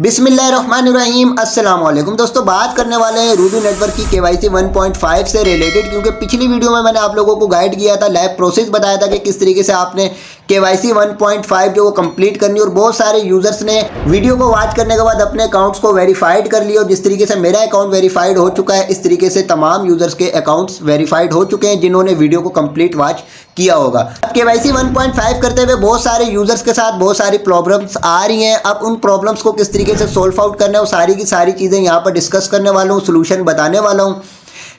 बिस्मिल्लाहिर्रहमानिर्रहीम अस्सलाम वालेकुम दोस्तों, बात करने वाले हैं रूबी नेटवर्क की केवाईसी 1.5 से रिलेटेड। क्योंकि पिछली वीडियो में मैंने आप लोगों को गाइड किया था, लाइव प्रोसेस बताया था कि किस तरीके से आपने केवाईसी 1.5 जो वो कंप्लीट करनी। और बहुत सारे यूजर्स ने वीडियो को वॉच करने के बाद अपने अकाउंट्स को वेरीफाइड कर लिया। और जिस तरीके से मेरा अकाउंट वेरीफाइड हो चुका है, इस तरीके से तमाम यूजर्स के अकाउंट्स वेरीफाइड हो चुके हैं जिन्होंने वीडियो को कंप्लीट वॉच किया होगा। अब केवाईसी 1.5 करते हुए बहुत सारे यूजर्स के साथ बहुत सारी प्रॉब्लम्स आ रही हैं। अब उन प्रॉब्लम्स को किस तरीके से सोल्व आउट करना है, वो सारी की सारी चीज़ें यहाँ पर डिस्कस करने वाला हूँ, सोल्यूशन बताने वाला हूँ।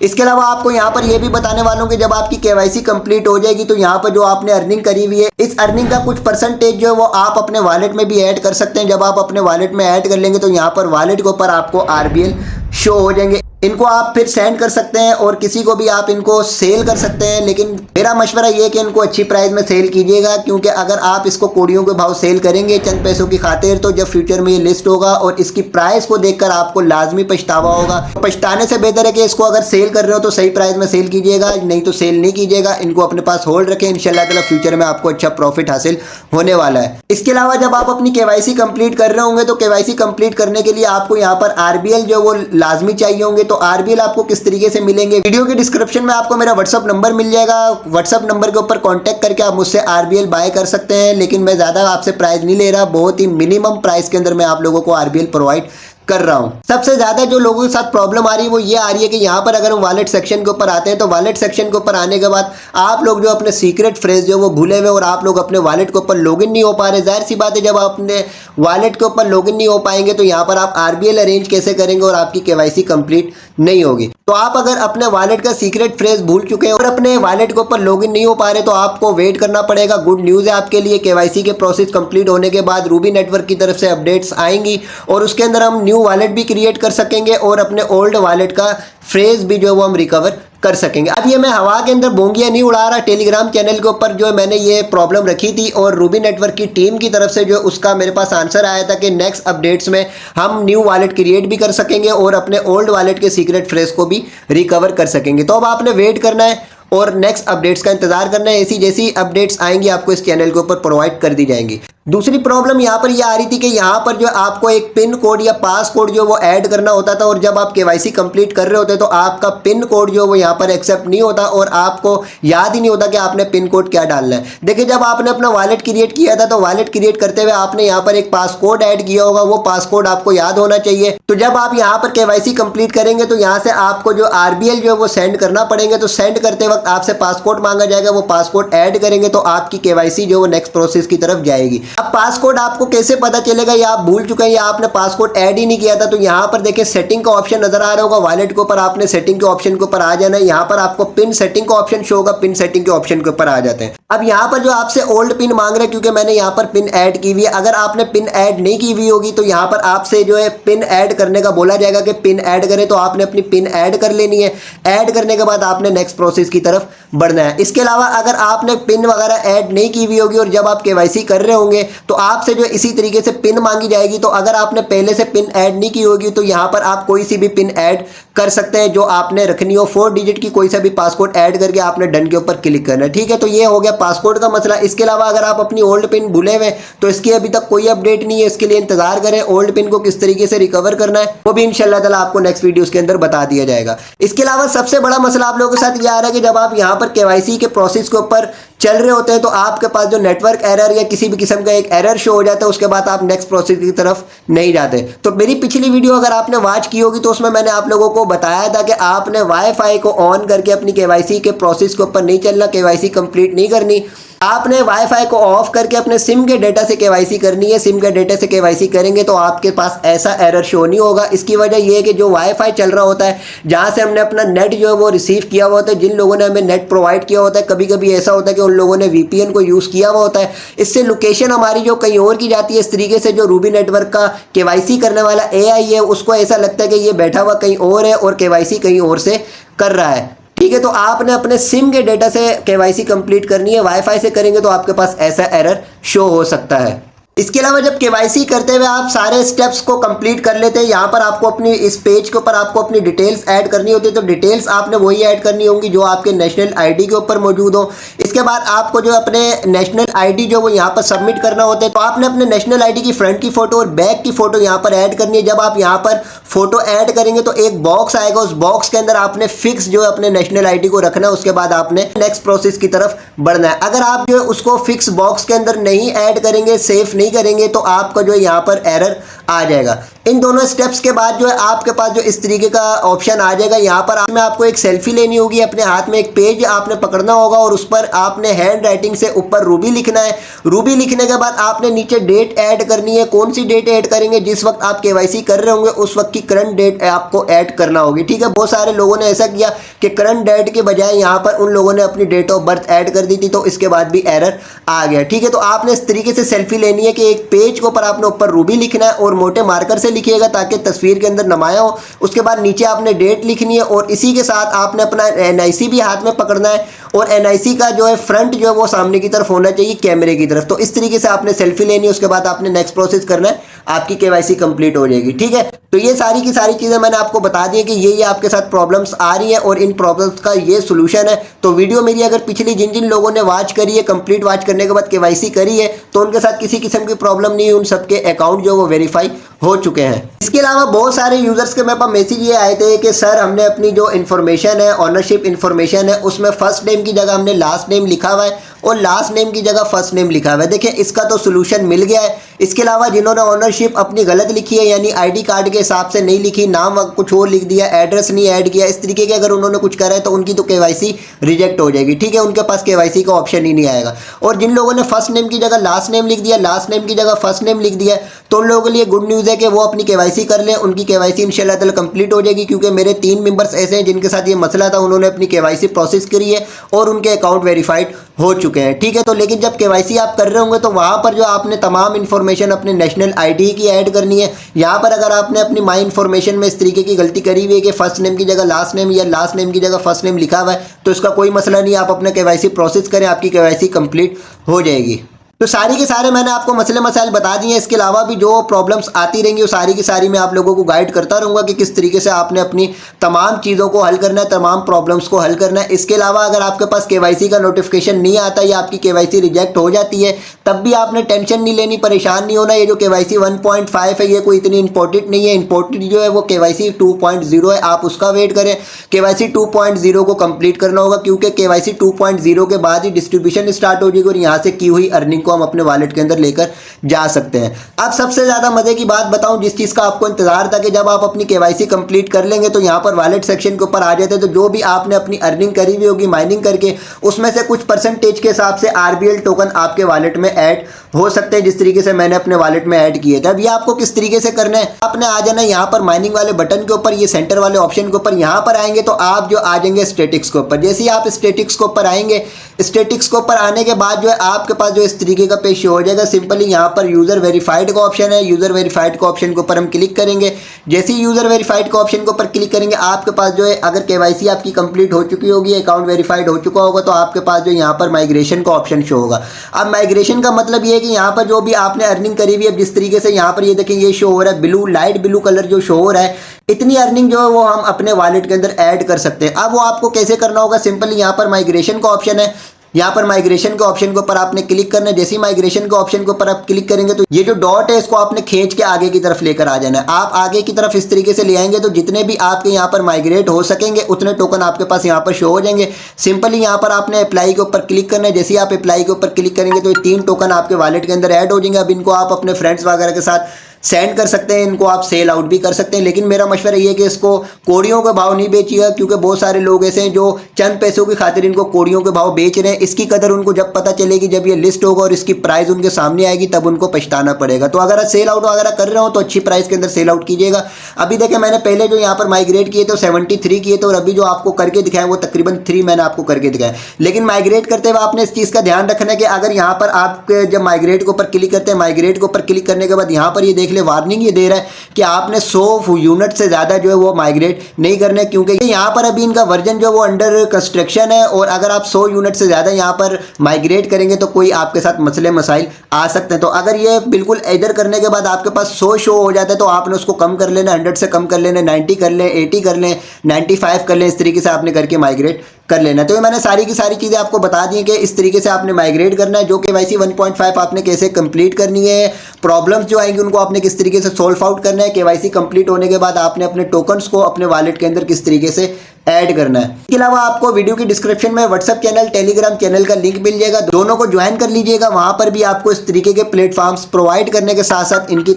इसके अलावा आपको यहाँ पर यह भी बताने वाला हूँ कि जब आपकी केवाईसी कंप्लीट हो जाएगी तो यहाँ पर जो आपने अर्निंग करी हुई है, इस अर्निंग का कुछ परसेंटेज जो है वो आप अपने वॉलेट में भी ऐड कर सकते हैं। जब आप अपने वॉलेट में ऐड कर लेंगे तो यहाँ पर वॉलेट के ऊपर आपको RBL शो हो जाएंगे। इनको आप फिर सेंड कर सकते हैं और किसी को भी आप इनको सेल कर सकते हैं। लेकिन मेरा मशवरा ये है कि इनको अच्छी प्राइस में सेल कीजिएगा, क्योंकि अगर आप इसको कोड़ियों के भाव सेल करेंगे चंद पैसों की खातिर, तो जब फ्यूचर में ये लिस्ट होगा और इसकी प्राइस को देखकर आपको लाजमी पछतावा होगा। पछताने से बेहतर है कि इसको अगर सेल कर रहे हो तो सही प्राइस में सेल कीजिएगा, नहीं तो सेल नहीं कीजिएगा। इनको अपने पास होल्ड रखें, इंशाल्लाह ताला फ्यूचर में आपको अच्छा प्रॉफिट हासिल होने वाला है। इसके अलावा जब आप अपनी केवाईसी कंप्लीट कर रहे होंगे तो केवाईसी कंप्लीट करने के लिए आपको यहाँ पर RBL जो वो लाजमी चाहिए होंगे। तो RBL आपको किस तरीके से मिलेंगे, वीडियो के डिस्क्रिप्शन में आपको मेरा व्हाट्सअप नंबर मिल जाएगा। व्हाट्सअप नंबर के ऊपर कांटेक्ट करके आप मुझसे RBL बाय कर सकते हैं। लेकिन मैं ज्यादा आपसे प्राइस नहीं ले रहा, बहुत ही मिनिमम प्राइस के अंदर मैं आप लोगों को RBL प्रोवाइड कर रहा हूं। सबसे ज्यादा जो लोगों के साथ प्रॉब्लम आ रही है वो ये आ रही है कि यहाँ पर अगर हम वॉलेट सेक्शन के ऊपर आते हैं तो वॉलेट सेक्शन के ऊपर आने के बाद आप लोग जो अपने सीक्रेट फ्रेज जो वो भूले हुए और आप लोग अपने वॉलेट के ऊपर लॉगिन नहीं हो पा रहे। जाहिर सी बात है, जब आप अपने वॉलेट के ऊपर लॉगिन नहीं हो पाएंगे तो यहाँ पर आप RBL अरेंज कैसे करेंगे और आपकी केवाईसी कंप्लीट नहीं होगी। तो आप अगर अपने वॉलेट का सीक्रेट फ्रेज भूल चुके हैं और अपने वॉलेट के ऊपर लॉगिन नहीं हो पा रहे तो आपको वेट करना पड़ेगा। गुड न्यूज़ है आपके लिए, केवाईसी के प्रोसेस कंप्लीट होने के बाद रूबी नेटवर्क की तरफ से अपडेट्स आएंगी और उसके अंदर हम न्यू वॉलेट भी क्रिएट कर सकेंगे और अपने ओल्ड वॉलेट का फ्रेज भी जो है वो हम रिकवर कर सकेंगे। अब ये मैं हवा के अंदर बोंगियां नहीं उड़ा रहा, टेलीग्राम चैनल के ऊपर जो मैंने ये प्रॉब्लम रखी थी और रूबी नेटवर्क की टीम की तरफ से जो उसका मेरे पास आंसर आया था कि नेक्स्ट अपडेट्स में हम न्यू वॉलेट क्रिएट भी कर सकेंगे और अपने ओल्ड वॉलेट के सीक्रेट फ्रेज को भी रिकवर कर सकेंगे। तो अब आपने वेट करना है और नेक्स्ट अपडेट्स का इंतजार करना है। ऐसी जैसी अपडेट्स आएंगी आपको इस चैनल के ऊपर प्रोवाइड कर दी जाएंगी। दूसरी प्रॉब्लम यहाँ पर ये आ रही थी कि यहाँ पर जो आपको एक पिन कोड या पास कोड जो वो ऐड करना होता था और जब आप केवाईसी कंप्लीट कर रहे होते तो आपका पिन कोड जो वो यहाँ पर एक्सेप्ट नहीं होता और आपको याद ही नहीं होता कि आपने पिन कोड क्या डालना है। देखिए, जब आपने अपना वॉलेट क्रिएट किया था तो वॉलेट क्रिएट करते हुए आपने यहाँ पर एक पास कोड ऐड किया होगा, वो पास कोड आपको याद होना चाहिए। तो जब आप यहाँ पर केवाईसी कंप्लीट करेंगे तो यहाँ से आपको जो RBL जो वो सेंड करना पड़ेंगे। तो सेंड करते वक्त आपसे पासकोड मांगा जाएगा, वो पासकोड ऐड करेंगे तो आपकी केवाईसी जो वो नेक्स्ट प्रोसेस की तरफ जाएगी। अब पासकोड आपको कैसे पता चलेगा या आप भूल चुके हैं या आपने पासकोड ऐड ही नहीं किया था, तो यहाँ पर देखिए सेटिंग का ऑप्शन नजर आ रहा होगा वॉलेट के ऊपर। आपने सेटिंग के ऑप्शन के ऊपर आ जाना है। यहाँ पर आपको पिन सेटिंग का ऑप्शन शो होगा, पिन सेटिंग के ऑप्शन के ऊपर आ जाते हैं। अब यहाँ पर जो आपसे ओल्ड पिन मांग रहे हैं, क्योंकि मैंने यहाँ पर पिन ऐड की हुई है, अगर आपने पिन ऐड नहीं की हुई होगी तो यहाँ पर आपसे जो है पिन ऐड करने का बोला जाएगा कि पिन ऐड करें। तो आपने अपनी पिन ऐड कर लेनी है। ऐड करने के बाद आपने नेक्स्ट प्रोसेस की तरफ बढ़ना है। इसके अलावा अगर आपने पिन वगैरह ऐड नहीं की हुई होगी और जब आप केवाईसी कर रहे होंगे तो आपसे जो इसी तरीके से पिन मांगी जाएगी। तो अगर आपने पहले से पिन ऐड नहीं की होगी तो यहाँ पर आप कोई सी भी पिन ऐड कर सकते हैं जो आपने रखनी हो। 4 डिजिट की कोई सा भी पासकोड ऐड करके आपने डन के ऊपर क्लिक करना है। ठीक है, तो ये हो गया पासकोड का मसला। इसके अलावा अगर आप अपनी ओल्ड पिन भूले हुए तो इसकी अभी तक कोई अपडेट नहीं है, इसके लिए इंतजार करें। ओल्ड पिन को किस तरीके से रिकवर करना है वो भी इंशाल्लाह ताला आपको नेक्स्ट वीडियोस के अंदर बता दिया जाएगा। इसके अलावा सबसे बड़ा मसला आप लोगों के साथ ये आ रहा है कि जब आप यहाँ पर केवाईसी के प्रोसेस के ऊपर चल रहे होते हैं तो आपके पास जो नेटवर्क एरर या किसी भी किस्म का एक एरर शो हो जाता है, उसके बाद आप नेक्स्ट प्रोसेस की तरफ नहीं जाते। तो मेरी पिछली वीडियो अगर आपने वॉच की होगी तो उसमें मैंने आप लोगों को बताया था कि आपने वाईफाई को ऑन करके अपनी केवाईसी के प्रोसेस के ऊपर नहीं चलना, केवाईसी कंप्लीट नहीं करनी। आपने वाईफाई को ऑफ करके अपने सिम के डेटा से केवाईसी करनी है। सिम के डेटा से केवाईसी करेंगे तो आपके पास ऐसा एरर शो नहीं होगा। इसकी वजह यह है कि जो वाईफाई चल रहा होता है, जहां से हमने अपना नेट जो है वो रिसीव किया हुआ होता है, जिन लोगों ने हमें नेट प्रोवाइड किया होता है, कभी कभी ऐसा होता है कि उन लोगों ने VPN को यूज़ किया हुआ होता है। इससे लोकेशन हमारी जो कहीं और की जाती है। इस तरीके से जो रूबी नेटवर्क का केवाईसी करने वाला AI है उसको ऐसा लगता है कि ये बैठा हुआ कहीं और है और केवाईसी कहीं और से कर रहा है। ठीक है, तो आपने अपने सिम के डेटा से केवाईसी कंप्लीट करनी है। वाईफाई से करेंगे तो आपके पास ऐसा एरर शो हो सकता है। इसके अलावा जब केवाईसी करते हुए आप सारे स्टेप्स को कंप्लीट कर लेते हैं, यहाँ पर आपको अपनी इस पेज के ऊपर आपको अपनी डिटेल्स ऐड करनी होती है। तो डिटेल्स आपने वही ऐड करनी होंगी जो आपके नेशनल ID के ऊपर मौजूद हो। इसके बाद आपको जो अपने नेशनल आईडी जो वो यहाँ पर सबमिट करना होता है। तो आपने अपने नेशनल आईडी की फ्रंट की फोटो और बैक की फोटो यहाँ पर ऐड करनी है। जब आप यहाँ पर फोटो ऐड करेंगे तो एक बॉक्स आएगा, उस बॉक्स के अंदर आपने फिक्स जो है अपने नेशनल आईडी को रखना है। उसके बाद आपने नेक्स्ट प्रोसेस की तरफ बढ़ना है। अगर आप जो है उसको फिक्स बॉक्स के अंदर नहीं ऐड करेंगे, सेफ नहीं करेंगे, तो आपका जो है यहाँ पर एरर आ जाएगा। इन दोनों स्टेप्स के बाद जो है आपके पास जो इस तरीके का ऑप्शन आ जाएगा। यहाँ पर आपको एक सेल्फी लेनी होगी, अपने हाथ में एक पेज आपने पकड़ना होगा और उस पर आपने हैंड राइटिंग से ऊपर रूबी लिखना है। रूबी लिखने के बाद आपने नीचे डेट ऐड करनी है। कौन सी डेट ऐड करेंगे? जिस वक्त आप केवाईसी कर रहे होंगे उस वक्त की करंट डेट आपको ऐड करना होगी। ठीक है, बहुत सारे लोगों ने ऐसा किया कि करंट डेट के बजाय यहाँ पर उन लोगों ने अपनी डेट ऑफ बर्थ ऐड कर दी थी, तो इसके बाद भी एरर आ गया। ठीक है, तो आपने इस तरीके से सेल्फी लेनी है कि एक पेज के ऊपर आपने ऊपर रूबी लिखना है और मोटे मार्कर से लिखिएगा ताकि तस्वीर के अंदर नुमाया हो। उसके बाद नीचे आपने डेट लिखनी है और इसी के साथ आपने अपना एनआईसी भी हाथ में पकड़ना है और एनआईसी का जो है फ्रंट जो है वो सामने की तरफ होना चाहिए, कैमरे की तरफ। तो इस तरीके से आपने सेल्फी लेनी है। उसके बाद आपने नेक्स्ट प्रोसेस करना है, आपकी केवाईसी कंप्लीट हो जाएगी। ठीक है, तो ये सारी की सारी चीज़ें मैंने आपको बता दी है कि ये आपके साथ प्रॉब्लम्स आ रही है और इन प्रॉब्लम्स का ये सोल्यूशन है। तो वीडियो मेरी अगर पिछली जिन जिन लोगों ने वॉच करी है, कंप्लीट वॉच करने के बाद केवाईसी करी है, तो उनके साथ किसी किस्म की प्रॉब्लम नहीं है, उन सबके अकाउंट जो वो वेरीफाई हो चुके हैं। इसके अलावा बहुत सारे यूजर्स के मेरे पास मैसेज ये आए थे कि सर हमने अपनी जो इन्फॉर्मेशन है, ऑनरशिप इन्फॉर्मेशन है, उसमें फर्स्ट नेम की जगह हमने लास्ट नेम लिखा हुआ है और लास्ट नेम की जगह फर्स्ट नेम लिखा हुआ है। देखिए, इसका तो सोल्यूशन मिल गया है। इसके अलावा जिन्होंने ऑनरशिप अपनी गलत लिखी है, यानी आईडी कार्ड के हिसाब से नहीं लिखी, नाम कुछ और लिख दिया, एड्रेस नहीं ऐड किया, इस तरीके के अगर उन्होंने कुछ करा है तो उनकी तो केवाईसी रिजेक्ट हो जाएगी। ठीक है, उनके पास केवाईसी का ऑप्शन ही नहीं आएगा। और जिन लोगों ने फर्स्ट नेम की जगह लास्ट नेम लिख दिया, लास्ट नेम की जगह फर्स्ट नेम लिख दिया, तो उन लोगों के लिए गुड न्यूज़ है कि वो अपनी केवाईसी कर लें। उनकी केवाईसी इंशाल्लाह ताला कंप्लीट हो जाएगी, क्योंकि मेरे 3 मेंबर्स ऐसे हैं जिनके साथ ये मसला था, उन्होंने अपनी केवाईसी प्रोसेस करी है और उनके अकाउंट वेरीफाइड हो चुके हैं। ठीक है, तो लेकिन जब केवाईसी आप कर रहे होंगे तो वहाँ पर जो आपने तमाम इन्फॉर्मेशन अपने नेशनल आईडी की ऐड करनी है। यहाँ पर अगर आपने अपनी माई इन्फॉर्मेशन में इस तरीके की गलती करी हुई है कि फर्स्ट नेम की जगह लास्ट नेम या लास्ट नेम की जगह फर्स्ट नेम लिखा हुआ है, तो इसका कोई मसला नहीं, आप अपने केवाईसी प्रोसेस करें, आपकी केवाईसी कंप्लीट हो जाएगी। तो सारी के सारे मैंने आपको मसले मसाइल बता दिए हैं। इसके अलावा भी जो प्रॉब्लम्स आती रहेंगी वो सारी की सारी मैं आप लोगों को गाइड करता रहूँगा कि किस तरीके से आपने अपनी तमाम चीज़ों को हल करना है, तमाम प्रॉब्लम्स को हल करना है। इसके अलावा अगर आपके पास केवाईसी का नोटिफिकेशन नहीं आता या आपकी केवाईसी रिजेक्ट हो जाती है, तब भी आपने टेंशन नहीं लेनी, परेशान नहीं होना। ये जो केवाईसी 1.5 है ये कोई इतनी इंपॉर्टेंट नहीं है। इंपॉर्टेंट जो है वो केवाईसी 2.0 है, आप उसका वेट करें। केवाईसी 2.0 को कंप्लीट करना होगा, क्योंकि केवाईसी 2.0 के बाद ही डिस्ट्रीब्यूशन स्टार्ट हो जाएगी और यहाँ से की हुई अर्निंग को हम अपने वॉलेट के अंदर लेकर जा सकते हैं। अब सबसे ज्यादा मजे की बात बताऊं, जिस चीज का आपको इंतजार था कि जब आप अपनी केवाईसी कंप्लीट कर लेंगे तो यहाँ पर वॉलेट सेक्शन के ऊपर आ जाते हैं, तो जो भी आपने अपनी अर्निंग करी हुई होगी माइनिंग करके, उसमें से कुछ परसेंटेज के हिसाब से आरबीएल टोकन आपके वॉलेट में ऐड हो सकते हैं, जिस तरीके से मैंने अपने वॉलेट में ऐड किए थे। अब ये आपको किस तरीके से करना है, आपने आ जाना यहाँ पर माइनिंग वाले बटन के ऊपर, ये सेंटर वाले ऑप्शन के ऊपर। यहाँ पर आएंगे तो आप जो आ जाएंगे स्टेटिक्स के ऊपर। जैसे ही आप स्टेटिक्स के ऊपर आएंगे, स्टेटिक्स के ऊपर आने के बाद जो है आपके पास जो इस तरीके का पेज हो जाएगा। सिंपली यहाँ पर यूजर वेरीफाइड का ऑप्शन है, यूजर वेरीफाइड का ऑप्शन के ऊपर हम क्लिक करेंगे। जैसे ही यूजर वेरीफाइड का ऑप्शन के ऊपर क्लिक करेंगे, आपके पास जो है अगर केवाईसी आपकी कंप्लीट हो चुकी होगी, अकाउंट वेरीफाइड हो चुका होगा, तो आपके पास जो यहाँ पर माइग्रेशन का ऑप्शन शो होगा। अब माइग्रेशन का मतलब ये है कि यहाँ पर जो भी आपने अर्निंग करी हुई है, जिस तरीके से यहाँ पर ये देखें ये शो हो रहा है ब्लू, लाइट ब्लू कलर जो शो हो रहा है, इतनी अर्निंग जो है वो हम अपने वॉलेट के अंदर ऐड कर सकते हैं। अब वो आपको कैसे करना होगा, सिंपली यहाँ पर माइग्रेशन का ऑप्शन है, यहाँ पर माइग्रेशन के ऑप्शन के ऊपर आपने क्लिक करना है। जैसे ही माइग्रेशन के ऑप्शन के ऊपर आप क्लिक करेंगे तो ये जो डॉट है इसको आपने खींच के आगे की तरफ लेकर आ जाना है। आप आगे की तरफ इस तरीके से ले आएंगे तो जितने भी आपके यहाँ पर माइग्रेट हो सकेंगे उतने टोकन आपके पास यहाँ पर शो हो जाएंगे। सिंपली यहाँ पर आपने अप्लाई के ऊपर क्लिक करना है। जैसे ही आप अप्लाई के ऊपर क्लिक करेंगे तो ये 3 टोकन आपके वॉलेट के अंदर ऐड हो जाएंगे। अब इनको आप अपने फ्रेंड्स वगैरह के साथ सेंड कर सकते हैं, इनको आप सेल आउट भी कर सकते हैं। लेकिन मेरा मशवरा ये है कि इसको कोड़ियों के भाव नहीं बेचिएगा, क्योंकि बहुत सारे लोग ऐसे हैं जो चंद पैसों की खातिर इनको कोड़ियों के भाव बेच रहे हैं। इसकी कदर उनको जब पता चलेगी, जब ये लिस्ट होगा और इसकी प्राइस उनके सामने आएगी, तब उनको पछताना पड़ेगा। तो अगर सेल आउट वगैरह कर रहे हो तो अच्छी प्राइस के अंदर सेल आउट कीजिएगा। अभी देखें मैंने पहले जो यहाँ पर माइग्रेट किए थे 73 किए थे और अभी जो आपको करके दिखाया वो तकरीबन 3 मैंने आपको करके दिखाया। लेकिन माइग्रेट करते हुए आपने इस चीज़ का ध्यान रखना है कि अगर यहाँ पर आप जब माइग्रेट के ऊपर क्लिक करते हैं, माइग्रेट के ऊपर क्लिक करने के बाद यहाँ पर ये देख ले वार्निंग ये दे रहा है कि आपने 100 यूनिट से ज्यादा जो है वो माइग्रेट नहीं करने, क्योंकि यहाँ पर अभी इनका वर्जन जो वो अंडर कंस्ट्रक्शन है और अगर आप 100 यूनिट से ज्यादा यहाँ पर माइग्रेट करेंगे तो कोई आपके साथ मसले मसाइल आ सकते हैं। तो अगर ये बिल्कुल इधर करने के बाद आपके पास 100 शो हो जाता है तो आपने उसको कम कर लेना, 100 से कम कर लेना, 90 कर लें, 80 कर लें, 95 कर लें, इस तरीके से आपने करके माइग्रेट कर लेना। तो ये मैंने सारी की सारी चीज़ें आपको बता दी कि इस तरीके से आपने माइग्रेट करना है, जो KYC 1.5 आपने कैसे कंप्लीट करनी है, प्रॉब्लम्स जो आएंगी उनको आपने किस तरीके से सॉल्व आउट करना है, KYC कंप्लीट होने के बाद आपने अपने टोकन्स को अपने वॉलेट के अंदर किस तरीके से ऐड करना है। इसके अलावा आपको वीडियो की डिस्क्रिप्शन में व्हाट्सएप चैनल, टेलीग्राम चैनल का लिंक मिल जाएगा, दोनों को ज्वाइन कर लीजिएगा। वहां पर भी आपको इस तरीके के प्लेटफॉर्म्स प्रोवाइड करने के साथ साथ इनकी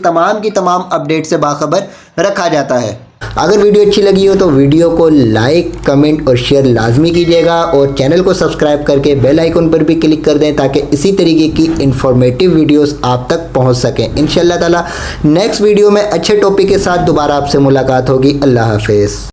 तमाम अपडेट से बाखबर रखा जाता है। अगर वीडियो अच्छी लगी हो तो वीडियो को लाइक, कमेंट और शेयर लाजमी कीजिएगा और चैनल को सब्सक्राइब करके बेल आइकन पर भी क्लिक कर दें ताकि इसी तरीके की इंफॉर्मेटिव वीडियोस आप तक पहुंच सकें। इंशाअल्लाह ताला नेक्स्ट वीडियो में अच्छे टॉपिक के साथ दोबारा आपसे मुलाकात होगी। अल्लाह हाफिज़।